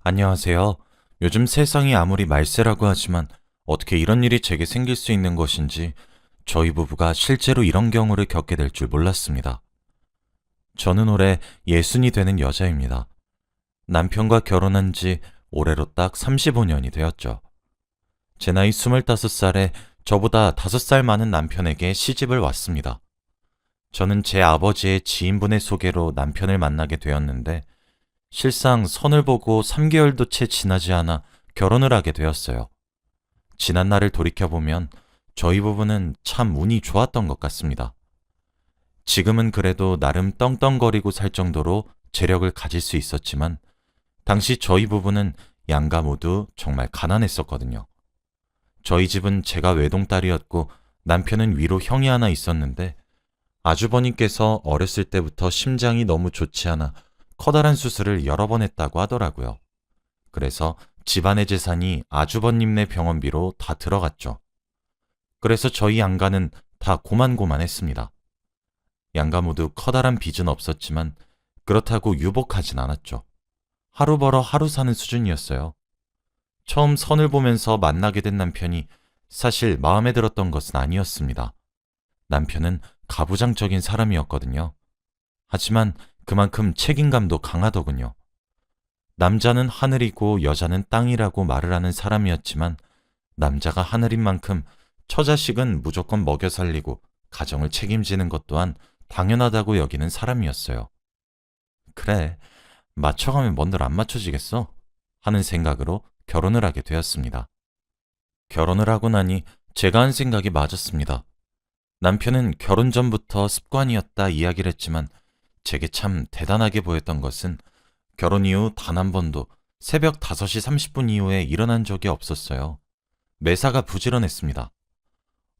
안녕하세요. 요즘 세상이 아무리 말세라고 하지만 어떻게 이런 일이 제게 생길 수 있는 것인지 저희 부부가 실제로 이런 경우를 겪게 될 줄 몰랐습니다. 저는 올해 60이 되는 여자입니다. 남편과 결혼한 지 올해로 딱 35년이 되었죠. 제 나이 25살에 저보다 5살 많은 남편에게 시집을 왔습니다. 저는 제 아버지의 지인분의 소개로 남편을 만나게 되었는데 실상 선을 보고 3개월도 채 지나지 않아 결혼을 하게 되었어요. 지난 날을 돌이켜보면 저희 부부는 참 운이 좋았던 것 같습니다. 지금은 그래도 나름 떵떵거리고 살 정도로 재력을 가질 수 있었지만 당시 저희 부부는 양가 모두 정말 가난했었거든요. 저희 집은 제가 외동딸이었고 남편은 위로 형이 하나 있었는데 아주버님께서 어렸을 때부터 심장이 너무 좋지 않아 커다란 수술을 여러 번 했다고 하더라고요. 그래서 집안의 재산이 아주버님네 병원비로 다 들어갔죠. 그래서 저희 양가는 다 고만고만했습니다. 양가 모두 커다란 빚은 없었지만 그렇다고 유복하진 않았죠. 하루 벌어 하루 사는 수준이었어요. 처음 선을 보면서 만나게 된 남편이 사실 마음에 들었던 것은 아니었습니다. 남편은 가부장적인 사람이었거든요. 하지만 그만큼 책임감도 강하더군요. 남자는 하늘이고 여자는 땅이라고 말을 하는 사람이었지만 남자가 하늘인 만큼 처자식은 무조건 먹여 살리고 가정을 책임지는 것 또한 당연하다고 여기는 사람이었어요. 그래, 맞춰가면 뭔들 안 맞춰지겠어? 하는 생각으로 결혼을 하게 되었습니다. 결혼을 하고 나니 제가 한 생각이 맞았습니다. 남편은 결혼 전부터 습관이었다 이야기를 했지만 제게 참 대단하게 보였던 것은 결혼 이후 단 한 번도 새벽 5시 30분 이후에 일어난 적이 없었어요. 매사가 부지런했습니다.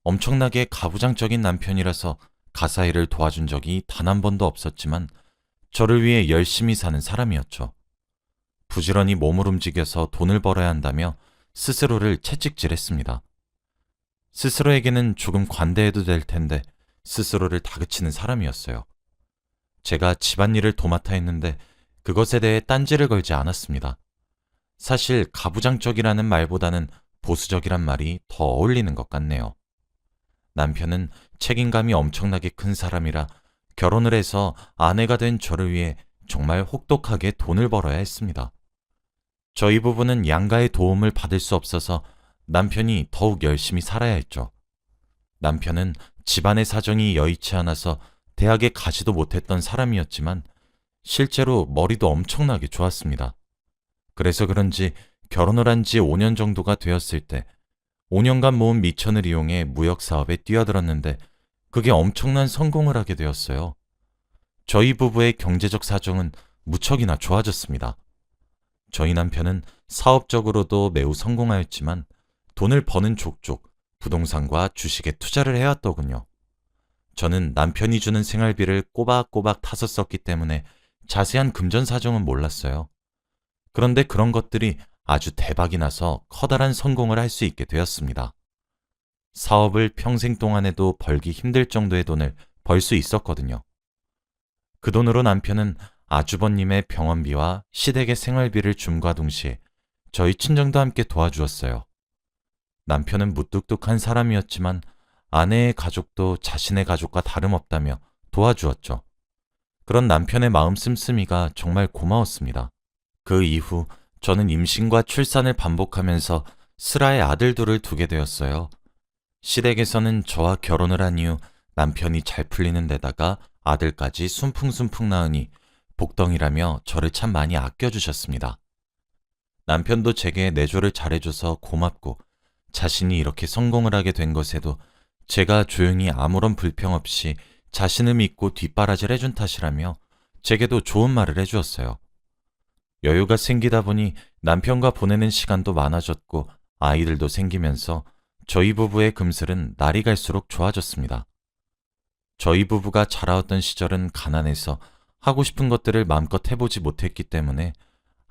엄청나게 가부장적인 남편이라서 가사 일을 도와준 적이 단 한 번도 없었지만 저를 위해 열심히 사는 사람이었죠. 부지런히 몸을 움직여서 돈을 벌어야 한다며 스스로를 채찍질했습니다. 스스로에게는 조금 관대해도 될 텐데 스스로를 다그치는 사람이었어요. 제가 집안일을 도맡아 했는데 그것에 대해 딴지를 걸지 않았습니다. 사실 가부장적이라는 말보다는 보수적이란 말이 더 어울리는 것 같네요. 남편은 책임감이 엄청나게 큰 사람이라 결혼을 해서 아내가 된 저를 위해 정말 혹독하게 돈을 벌어야 했습니다. 저희 부부는 양가의 도움을 받을 수 없어서 남편이 더욱 열심히 살아야 했죠. 남편은 집안의 사정이 여의치 않아서 대학에 가지도 못했던 사람이었지만 실제로 머리도 엄청나게 좋았습니다. 그래서 그런지 결혼을 한 지 5년 정도가 되었을 때 5년간 모은 미천을 이용해 무역 사업에 뛰어들었는데 그게 엄청난 성공을 하게 되었어요. 저희 부부의 경제적 사정은 무척이나 좋아졌습니다. 저희 남편은 사업적으로도 매우 성공하였지만 돈을 버는 족족 부동산과 주식에 투자를 해왔더군요. 저는 남편이 주는 생활비를 꼬박꼬박 타서 썼기 때문에 자세한 금전 사정은 몰랐어요. 그런데 그런 것들이 아주 대박이 나서 커다란 성공을 할 수 있게 되었습니다. 사업을 평생 동안에도 벌기 힘들 정도의 돈을 벌 수 있었거든요. 그 돈으로 남편은 아주버님의 병원비와 시댁의 생활비를 줌과 동시에 저희 친정도 함께 도와주었어요. 남편은 무뚝뚝한 사람이었지만 아내의 가족도 자신의 가족과 다름없다며 도와주었죠. 그런 남편의 마음 씀씀이가 정말 고마웠습니다. 그 이후 저는 임신과 출산을 반복하면서 슬하의 아들 둘을 두게 되었어요. 시댁에서는 저와 결혼을 한 이후 남편이 잘 풀리는 데다가 아들까지 순풍순풍 낳으니 복덩이라며 저를 참 많이 아껴주셨습니다. 남편도 제게 내조를 잘해줘서 고맙고 자신이 이렇게 성공을 하게 된 것에도 제가 조용히 아무런 불평 없이 자신을 믿고 뒷바라지를 해준 탓이라며 제게도 좋은 말을 해주었어요. 여유가 생기다 보니 남편과 보내는 시간도 많아졌고 아이들도 생기면서 저희 부부의 금슬은 날이 갈수록 좋아졌습니다. 저희 부부가 자라왔던 시절은 가난해서 하고 싶은 것들을 마음껏 해보지 못했기 때문에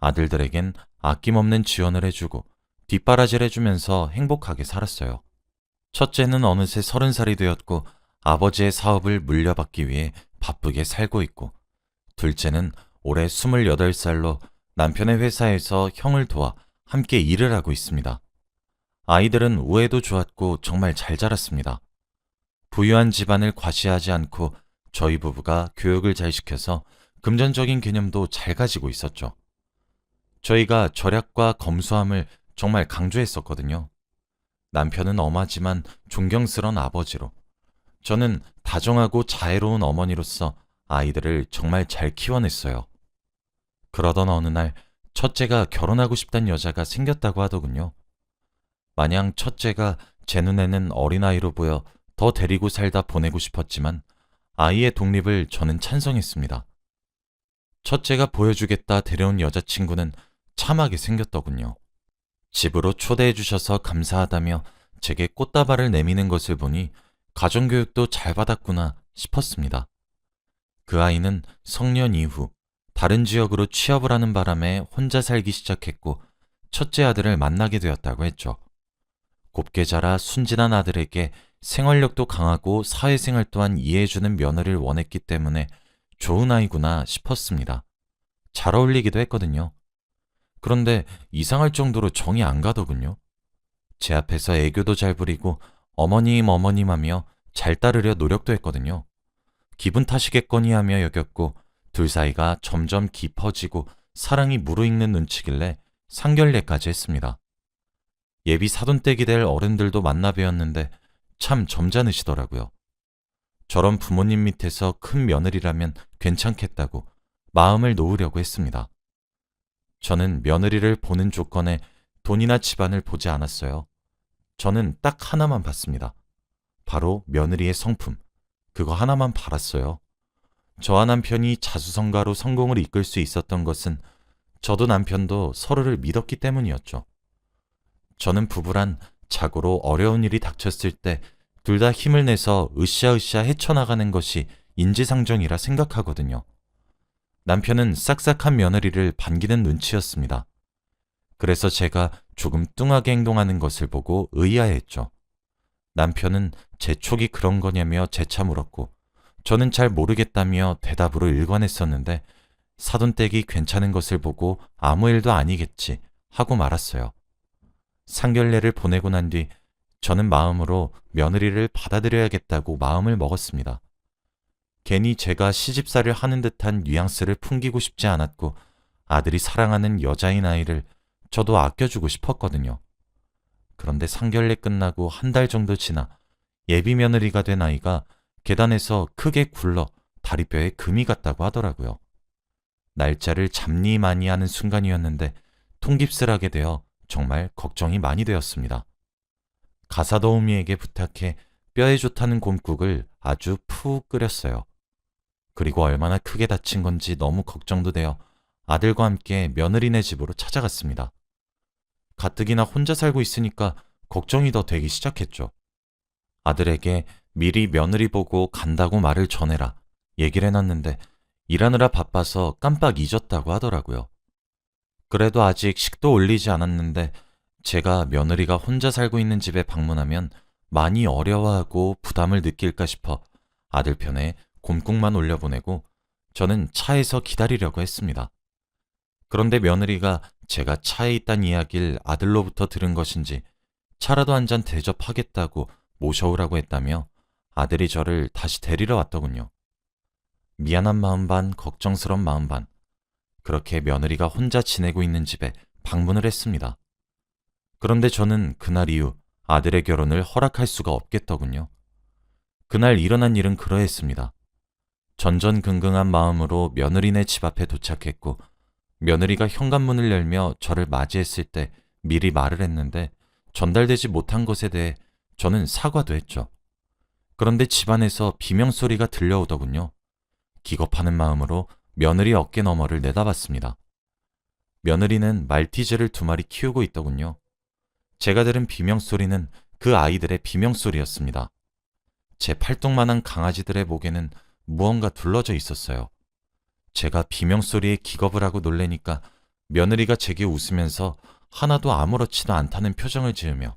아들들에겐 아낌없는 지원을 해주고 뒷바라지를 해주면서 행복하게 살았어요. 첫째는 어느새 30살이 되었고 아버지의 사업을 물려받기 위해 바쁘게 살고 있고 둘째는 올해 28살로 남편의 회사에서 형을 도와 함께 일을 하고 있습니다. 아이들은 우애도 좋았고 정말 잘 자랐습니다. 부유한 집안을 과시하지 않고 저희 부부가 교육을 잘 시켜서 금전적인 개념도 잘 가지고 있었죠. 저희가 절약과 검소함을 정말 강조했었거든요. 남편은 엄하지만 존경스러운 아버지로, 저는 다정하고 자애로운 어머니로서 아이들을 정말 잘 키워냈어요. 그러던 어느 날 첫째가 결혼하고 싶다는 여자가 생겼다고 하더군요. 마냥 첫째가 제 눈에는 어린아이로 보여 더 데리고 살다 보내고 싶었지만 아이의 독립을 저는 찬성했습니다. 첫째가 보여주겠다 데려온 여자친구는 참하게 생겼더군요. 집으로 초대해 주셔서 감사하다며 제게 꽃다발을 내미는 것을 보니 가정교육도 잘 받았구나 싶었습니다. 그 아이는 성년 이후 다른 지역으로 취업을 하는 바람에 혼자 살기 시작했고 첫째 아들을 만나게 되었다고 했죠. 곱게 자라 순진한 아들에게 생활력도 강하고 사회생활 또한 이해해주는 며느리를 원했기 때문에 좋은 아이구나 싶었습니다. 잘 어울리기도 했거든요. 그런데 이상할 정도로 정이 안 가더군요. 제 앞에서 애교도 잘 부리고 어머님 어머님 하며 잘 따르려 노력도 했거든요. 기분 탓이겠거니 하며 여겼고 둘 사이가 점점 깊어지고 사랑이 무르익는 눈치길래 상견례까지 했습니다. 예비 사돈댁이 될 어른들도 만나 뵈었는데 참 점잖으시더라고요. 저런 부모님 밑에서 큰 며느리라면 괜찮겠다고 마음을 놓으려고 했습니다. 저는 며느리를 보는 조건에 돈이나 집안을 보지 않았어요. 저는 딱 하나만 봤습니다. 바로 며느리의 성품. 그거 하나만 바랐어요. 저와 남편이 자수성가로 성공을 이끌 수 있었던 것은 저도 남편도 서로를 믿었기 때문이었죠. 저는 부부란 자고로 어려운 일이 닥쳤을 때 둘 다 힘을 내서 으쌰으쌰 헤쳐나가는 것이 인지상정이라 생각하거든요. 남편은 싹싹한 며느리를 반기는 눈치였습니다. 그래서 제가 조금 뚱하게 행동하는 것을 보고 의아해했죠. 남편은 제 촉이 그런 거냐며 재차 물었고 저는 잘 모르겠다며 대답으로 일관했었는데 사돈댁이 괜찮은 것을 보고 아무 일도 아니겠지 하고 말았어요. 상견례를 보내고 난 뒤 저는 마음으로 며느리를 받아들여야겠다고 마음을 먹었습니다. 괜히 제가 시집살이를 하는 듯한 뉘앙스를 풍기고 싶지 않았고 아들이 사랑하는 여자인 아이를 저도 아껴주고 싶었거든요. 그런데 상견례 끝나고 한 달 정도 지나 예비 며느리가 된 아이가 계단에서 크게 굴러 다리뼈에 금이 갔다고 하더라고요. 날짜를 잡니마니 하는 순간이었는데 통깁스하게 되어 정말 걱정이 많이 되었습니다. 가사도우미에게 부탁해 뼈에 좋다는 곰국을 아주 푹 끓였어요. 그리고 얼마나 크게 다친 건지 너무 걱정도 되어 아들과 함께 며느리네 집으로 찾아갔습니다. 가뜩이나 혼자 살고 있으니까 걱정이 더 되기 시작했죠. 아들에게 미리 며느리 보고 간다고 말을 전해라 얘기를 해놨는데 일하느라 바빠서 깜빡 잊었다고 하더라고요. 그래도 아직 식도 올리지 않았는데 제가 며느리가 혼자 살고 있는 집에 방문하면 많이 어려워하고 부담을 느낄까 싶어 아들 편에 곰국만 올려보내고 저는 차에서 기다리려고 했습니다. 그런데 며느리가 제가 차에 있다는 이야기를 아들로부터 들은 것인지 차라도 한 잔 대접하겠다고 모셔오라고 했다며 아들이 저를 다시 데리러 왔더군요. 미안한 마음 반, 걱정스러운 마음 반. 그렇게 며느리가 혼자 지내고 있는 집에 방문을 했습니다. 그런데 저는 그날 이후 아들의 결혼을 허락할 수가 없겠더군요. 그날 일어난 일은 그러했습니다. 전전긍긍한 마음으로 며느리네 집 앞에 도착했고 며느리가 현관문을 열며 저를 맞이했을 때 미리 말을 했는데 전달되지 못한 것에 대해 저는 사과도 했죠. 그런데 집안에서 비명소리가 들려오더군요. 기겁하는 마음으로 며느리 어깨 너머를 내다봤습니다. 며느리는 말티즈를 2마리 키우고 있더군요. 제가 들은 비명소리는 그 아이들의 비명소리였습니다. 제 팔뚝만한 강아지들의 목에는 무언가 둘러져 있었어요. 제가 비명소리에 기겁을 하고 놀래니까 며느리가 제게 웃으면서 하나도 아무렇지도 않다는 표정을 지으며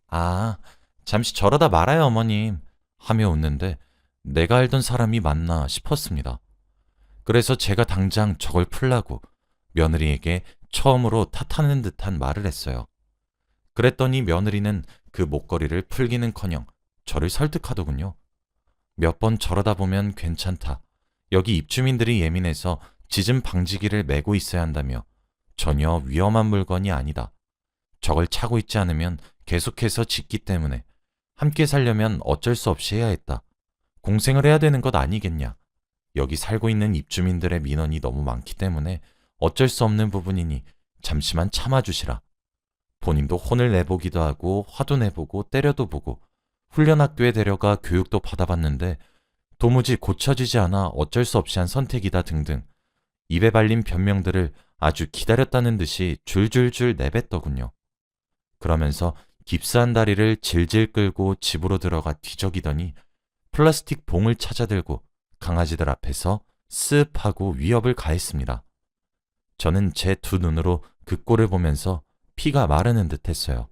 아, 잠시 저러다 말아요 어머님 하며 웃는데 내가 알던 사람이 맞나 싶었습니다. 그래서 제가 당장 저걸 풀라고 며느리에게 처음으로 탓하는 듯한 말을 했어요. 그랬더니 며느리는 그 목걸이를 풀기는커녕 저를 설득하더군요. 몇 번 저러다 보면 괜찮다. 여기 입주민들이 예민해서 지진 방지기를 메고 있어야 한다며 전혀 위험한 물건이 아니다. 저걸 차고 있지 않으면 계속해서 짓기 때문에 함께 살려면 어쩔 수 없이 해야 했다. 공생을 해야 되는 것 아니겠냐. 여기 살고 있는 입주민들의 민원이 너무 많기 때문에 어쩔 수 없는 부분이니 잠시만 참아주시라. 본인도 혼을 내보기도 하고 화도 내보고 때려도 보고 훈련학교에 데려가 교육도 받아봤는데 도무지 고쳐지지 않아 어쩔 수 없이 한 선택이다 등등 입에 발린 변명들을 아주 기다렸다는 듯이 줄줄줄 내뱉더군요. 그러면서 깁스한 다리를 질질 끌고 집으로 들어가 뒤적이더니 플라스틱 봉을 찾아들고 강아지들 앞에서 쓱 하고 위협을 가했습니다. 저는 제 두 눈으로 그 꼴을 보면서 피가 마르는 듯 했어요.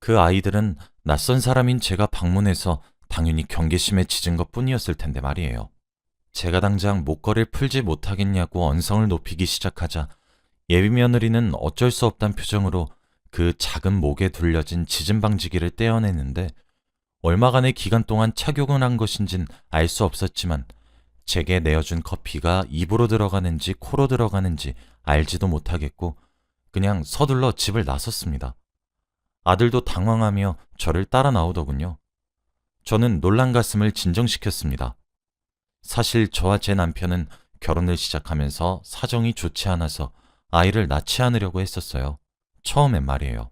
그 아이들은 낯선 사람인 제가 방문해서 당연히 경계심에 짖은 것 뿐이었을 텐데 말이에요. 제가 당장 목걸이를 풀지 못하겠냐고 언성을 높이기 시작하자 예비 며느리는 어쩔 수 없단 표정으로 그 작은 목에 둘려진 지진 방지기를 떼어내는데 얼마간의 기간 동안 착용을 한 것인진 알 수 없었지만 제게 내어준 커피가 입으로 들어가는지 코로 들어가는지 알지도 못하겠고 그냥 서둘러 집을 나섰습니다. 아들도 당황하며 저를 따라 나오더군요. 저는 놀란 가슴을 진정시켰습니다. 사실 저와 제 남편은 결혼을 시작하면서 사정이 좋지 않아서 아이를 낳지 않으려고 했었어요. 처음엔 말이에요.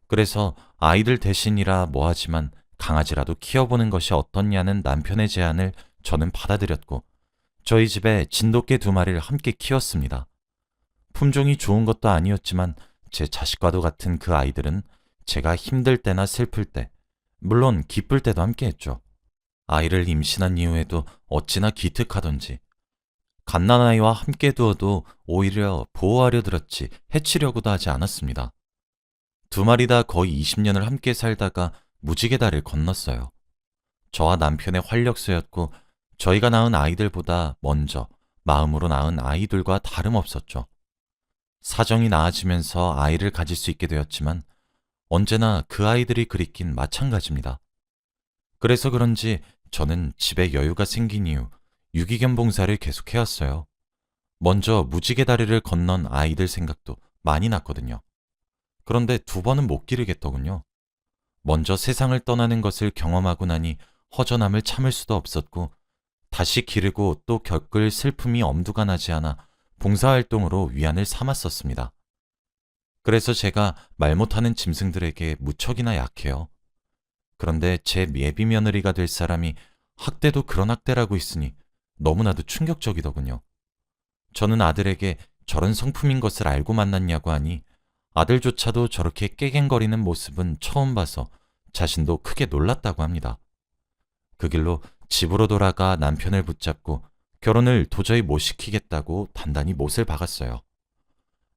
그래서 아이들 대신이라 뭐하지만 강아지라도 키워보는 것이 어떻냐는 남편의 제안을 저는 받아들였고 저희 집에 진돗개 2마리를 함께 키웠습니다. 품종이 좋은 것도 아니었지만 제 자식과도 같은 그 아이들은 제가 힘들 때나 슬플 때, 물론 기쁠 때도 함께 했죠. 아이를 임신한 이후에도 어찌나 기특하던지 갓난아이와 함께 두어도 오히려 보호하려 들었지 해치려고도 하지 않았습니다. 2마리 다 거의 20년을 함께 살다가 무지개 다리를 건넜어요. 저와 남편의 활력소였고 저희가 낳은 아이들보다 먼저 마음으로 낳은 아이들과 다름없었죠. 사정이 나아지면서 아이를 가질 수 있게 되었지만 언제나 그 아이들이 그립긴 마찬가지입니다. 그래서 그런지 저는 집에 여유가 생긴 이후 유기견 봉사를 계속해왔어요. 먼저 무지개 다리를 건넌 아이들 생각도 많이 났거든요. 그런데 2번은 못 기르겠더군요. 먼저 세상을 떠나는 것을 경험하고 나니 허전함을 참을 수도 없었고 다시 기르고 또 겪을 슬픔이 엄두가 나지 않아 봉사활동으로 위안을 삼았었습니다. 그래서 제가 말 못하는 짐승들에게 무척이나 약해요. 그런데 제 예비 며느리가 될 사람이 학대도 그런 학대라고 있으니 너무나도 충격적이더군요. 저는 아들에게 저런 성품인 것을 알고 만났냐고 하니 아들조차도 저렇게 깨갱거리는 모습은 처음 봐서 자신도 크게 놀랐다고 합니다. 그 길로 집으로 돌아가 남편을 붙잡고 결혼을 도저히 못 시키겠다고 단단히 못을 박았어요.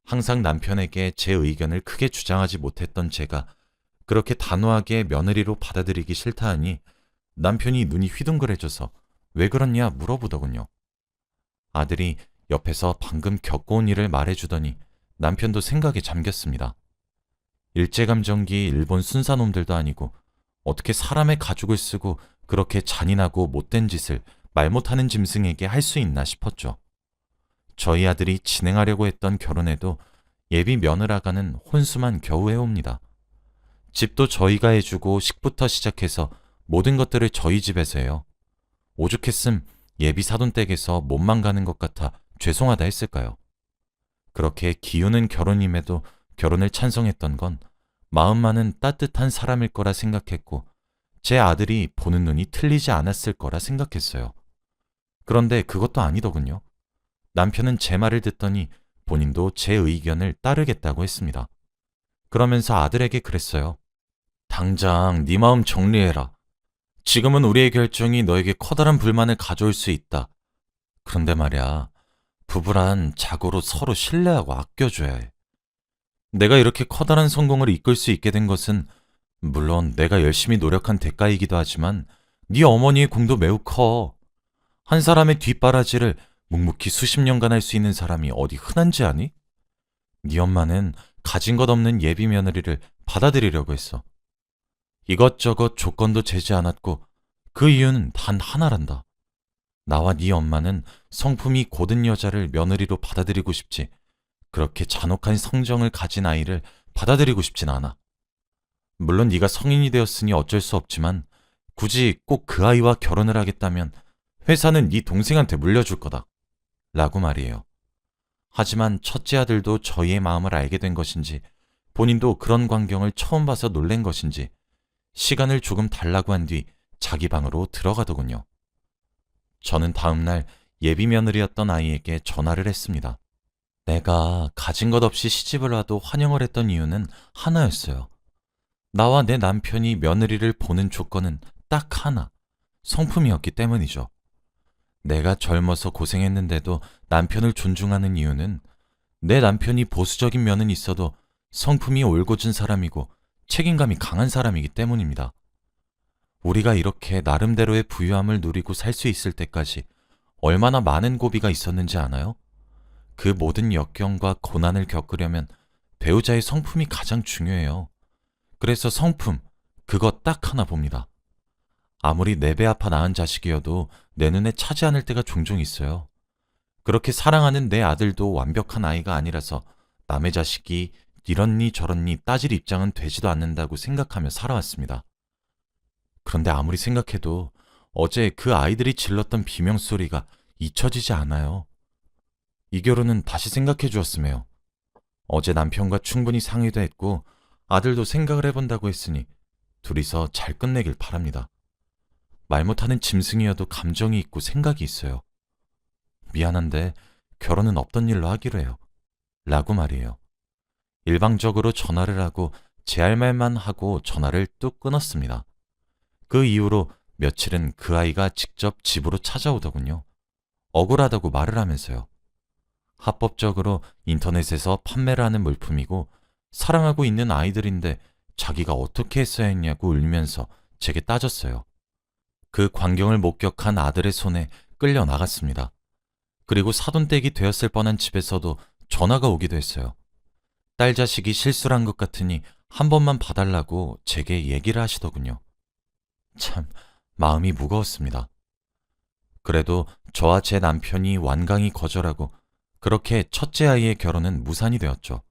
항상 남편에게 제 의견을 크게 주장하지 못했던 제가 그렇게 단호하게 며느리로 받아들이기 싫다 하니 남편이 눈이 휘둥그레져서 왜 그렇냐 물어보더군요. 아들이 옆에서 방금 겪어온 일을 말해주더니 남편도 생각에 잠겼습니다. 일제감정기 일본 순사놈들도 아니고 어떻게 사람의 가죽을 쓰고 그렇게 잔인하고 못된 짓을 말 못하는 짐승에게 할 수 있나 싶었죠. 저희 아들이 진행하려고 했던 결혼에도 예비 며느라가는 혼수만 겨우 해옵니다. 집도 저희가 해주고 식부터 시작해서 모든 것들을 저희 집에서 해요. 오죽했음 예비 사돈댁에서 몸만 가는 것 같아 죄송하다 했을까요? 그렇게 기우는 결혼임에도 결혼을 찬성했던 건 마음만은 따뜻한 사람일 거라 생각했고 제 아들이 보는 눈이 틀리지 않았을 거라 생각했어요. 그런데 그것도 아니더군요. 남편은 제 말을 듣더니 본인도 제 의견을 따르겠다고 했습니다. 그러면서 아들에게 그랬어요. 당장 네 마음 정리해라. 지금은 우리의 결정이 너에게 커다란 불만을 가져올 수 있다. 그런데 말이야, 부부란 자고로 서로 신뢰하고 아껴줘야 해. 내가 이렇게 커다란 성공을 이끌 수 있게 된 것은 물론 내가 열심히 노력한 대가이기도 하지만 네 어머니의 공도 매우 커. 한 사람의 뒷바라지를 묵묵히 수십 년간 할 수 있는 사람이 어디 흔한지 아니? 네 엄마는 가진 것 없는 예비 며느리를 받아들이려고 했어. 이것저것 조건도 재지 않았고 그 이유는 단 하나란다. 나와 네 엄마는 성품이 고든 여자를 며느리로 받아들이고 싶지, 그렇게 잔혹한 성정을 가진 아이를 받아들이고 싶진 않아. 물론 네가 성인이 되었으니 어쩔 수 없지만 굳이 꼭 그 아이와 결혼을 하겠다면 회사는 네 동생한테 물려줄 거다. 라고 말이에요. 하지만 첫째 아들도 저희의 마음을 알게 된 것인지 본인도 그런 광경을 처음 봐서 놀란 것인지 시간을 조금 달라고 한 뒤 자기 방으로 들어가더군요. 저는 다음날 예비 며느리였던 아이에게 전화를 했습니다. 내가 가진 것 없이 시집을 와도 환영을 했던 이유는 하나였어요. 나와 내 남편이 며느리를 보는 조건은 딱 하나, 성품이었기 때문이죠. 내가 젊어서 고생했는데도 남편을 존중하는 이유는 내 남편이 보수적인 면은 있어도 성품이 올곧은 사람이고 책임감이 강한 사람이기 때문입니다. 우리가 이렇게 나름대로의 부유함을 누리고 살 수 있을 때까지 얼마나 많은 고비가 있었는지 아나요? 그 모든 역경과 고난을 겪으려면 배우자의 성품이 가장 중요해요. 그래서 성품, 그거 딱 하나 봅니다. 아무리 내 배 아파 낳은 자식이어도 내 눈에 차지 않을 때가 종종 있어요. 그렇게 사랑하는 내 아들도 완벽한 아이가 아니라서 남의 자식이 이렇니 저렇니 따질 입장은 되지도 않는다고 생각하며 살아왔습니다. 그런데 아무리 생각해도 어제 그 아이들이 질렀던 비명소리가 잊혀지지 않아요. 이 결혼은 다시 생각해 주었으며 어제 남편과 충분히 상의도 했고 아들도 생각을 해본다고 했으니 둘이서 잘 끝내길 바랍니다. 말 못하는 짐승이어도 감정이 있고 생각이 있어요. 미안한데 결혼은 없던 일로 하기로 해요. 라고 말이에요. 일방적으로 전화를 하고 제 할 말만 하고 전화를 뚝 끊었습니다. 그 이후로 며칠은 그 아이가 직접 집으로 찾아오더군요. 억울하다고 말을 하면서요. 합법적으로 인터넷에서 판매를 하는 물품이고 사랑하고 있는 아이들인데 자기가 어떻게 했어야 했냐고 울면서 제게 따졌어요. 그 광경을 목격한 아들의 손에 끌려 나갔습니다. 그리고 사돈댁이 되었을 뻔한 집에서도 전화가 오기도 했어요. 딸 자식이 실수를 한 것 같으니 한 번만 봐달라고 제게 얘기를 하시더군요. 참 마음이 무거웠습니다. 그래도 저와 제 남편이 완강히 거절하고 그렇게 첫째 아이의 결혼은 무산이 되었죠.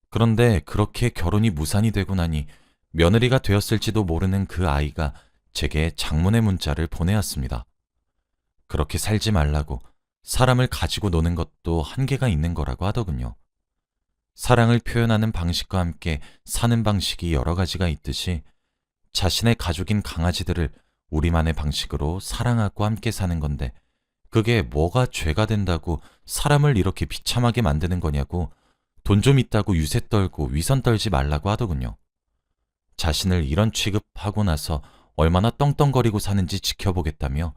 그런데 그렇게 결혼이 무산이 되고 나니 며느리가 되었을지도 모르는 그 아이가 제게 장문의 문자를 보내왔습니다. 그렇게 살지 말라고, 사람을 가지고 노는 것도 한계가 있는 거라고 하더군요. 사랑을 표현하는 방식과 함께 사는 방식이 여러 가지가 있듯이 자신의 가족인 강아지들을 우리만의 방식으로 사랑하고 함께 사는 건데 그게 뭐가 죄가 된다고 사람을 이렇게 비참하게 만드는 거냐고 돈 좀 있다고 유세 떨고 위선 떨지 말라고 하더군요. 자신을 이런 취급하고 나서 얼마나 떵떵거리고 사는지 지켜보겠다며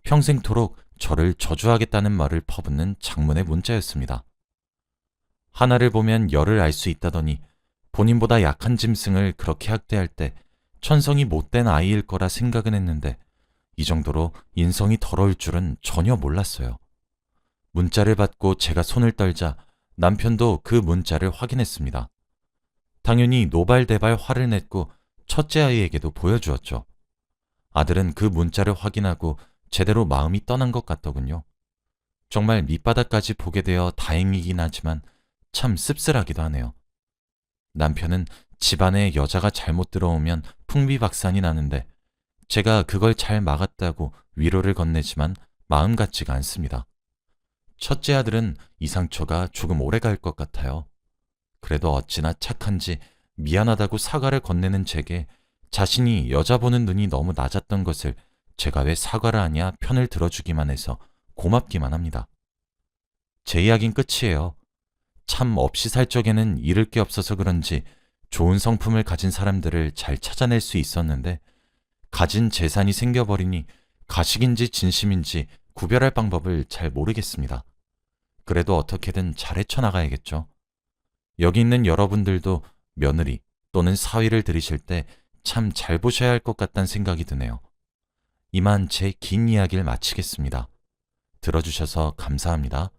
평생토록 저를 저주하겠다는 말을 퍼붓는 장문의 문자였습니다. 하나를 보면 열을 알 수 있다더니 본인보다 약한 짐승을 그렇게 학대할 때 천성이 못된 아이일 거라 생각은 했는데 이 정도로 인성이 더러울 줄은 전혀 몰랐어요. 문자를 받고 제가 손을 떨자 남편도 그 문자를 확인했습니다. 당연히 노발대발 화를 냈고 첫째 아이에게도 보여주었죠. 아들은 그 문자를 확인하고 제대로 마음이 떠난 것 같더군요. 정말 밑바닥까지 보게 되어 다행이긴 하지만 참 씁쓸하기도 하네요. 남편은 집안에 여자가 잘못 들어오면 풍비박산이 나는데 제가 그걸 잘 막았다고 위로를 건네지만 마음 같지가 않습니다. 첫째 아들은 이 상처가 조금 오래 갈 것 같아요. 그래도 어찌나 착한지 미안하다고 사과를 건네는 제게 자신이 여자 보는 눈이 너무 낮았던 것을 제가 왜 사과를 하냐 편을 들어주기만 해서 고맙기만 합니다. 제 이야기는 끝이에요. 참 없이 살 적에는 잃을 게 없어서 그런지 좋은 성품을 가진 사람들을 잘 찾아낼 수 있었는데 가진 재산이 생겨버리니 가식인지 진심인지 구별할 방법을 잘 모르겠습니다. 그래도 어떻게든 잘 헤쳐나가야겠죠. 여기 있는 여러분들도 며느리 또는 사위를 들이실 때 참 잘 보셔야 할 것 같다는 생각이 드네요. 이만 제 긴 이야기를 마치겠습니다. 들어주셔서 감사합니다.